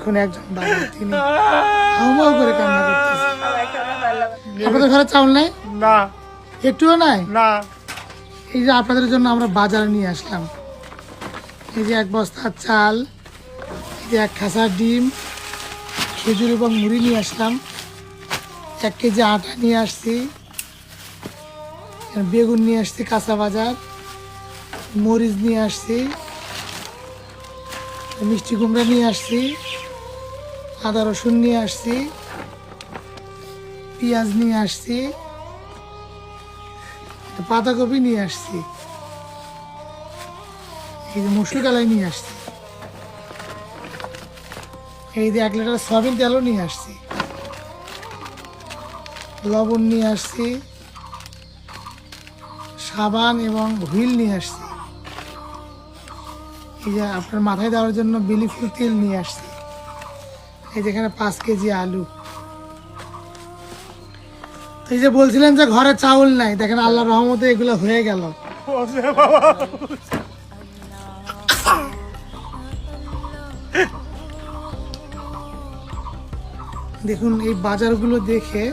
দেখুন একজন বাবা, তিনি হাউমাউ করে কান্না করতেছে। আপনাদের ঘরে চাউল নাই? না একটুও নাই? না এই যে আপনাদের জন্য আমরা বাজারে নিয়ে আসলাম, এই যে 1 বস্তা চাল, এই যে 1 খাসা ডিম, খেজুর এবং মুড়ি নিয়ে আসলাম, 1 কেজি আটা নিয়ে আসছি, বেগুন নিয়ে আসছি কাঁচা বাজার, মরিচ নিয়ে আসছি, মিষ্টি কুমড়া নিয়ে আসছি, আদা রসুন নিয়ে আসছি, পেঁয়াজ নিয়ে আসছি, পাতাকপি নিয়ে আসছি, এই যে মসুর ডালাই নিয়ে আসছি, এই যে 1 লিটার সয়াবিন তেলও নিয়ে আসছি, লবণ নিয়ে আসছি, সাবান এবং হুইল নিয়ে আসছি, এই যে আপনার মাথায় দেওয়ার জন্য বেলি ফুল তেল নিয়ে আসছি, এই যেখানে 5 কেজি আলু। তো এই যে বলছিলেন যে ঘরে চাউল নাই, দেখেন আল্লাহর রহমতে এগুলো হয়ে গেল। দেখুন এই বাজারগুলো দেখে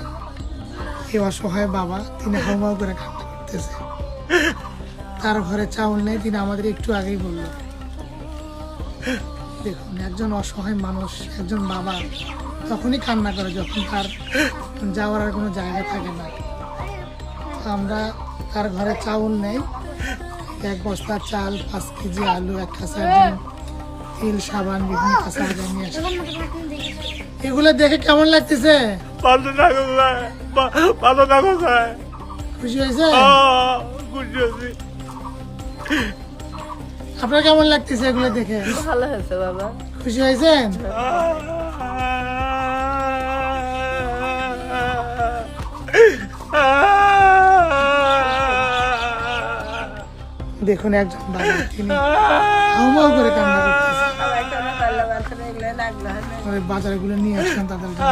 এই অসহায় বাবা, তিনি হাউমাউ করে কান্না করতেছে। তার ঘরে চাউল নেই, তিনি আমাদের একটু আগেই বলল। দেখুন একজন অসহায় মানুষ, একজন বাবা তখনই কান্না করে যখন তার যাওয়ার আর কোনো জায়গা থাকে না। তো আমরা তার ঘরে চাউল নেই, 1 বস্তা চাল, 5 কেজি আলু, 1 খাসা ডিম, তেল, সাবান, বিভিন্ন কাঁচা বাজার নিয়ে আসি। এগুলো দেখে কেমন লাগতেছে? ভালো থাকো ভালো থাকো স্যার। খুশি হয়েছে? খুশি হয়েছি। আপনার কেমন লাগতেছে এগুলো দেখে? ভালো হয়েছে বাবা। খুশি হয়েছেন? দেখুন একজন বাবা, তিনি হাউমাউ করে কান্না করতেছে। ওই বাজারগুলো নিয়ে আসছেন তাদের জন্য।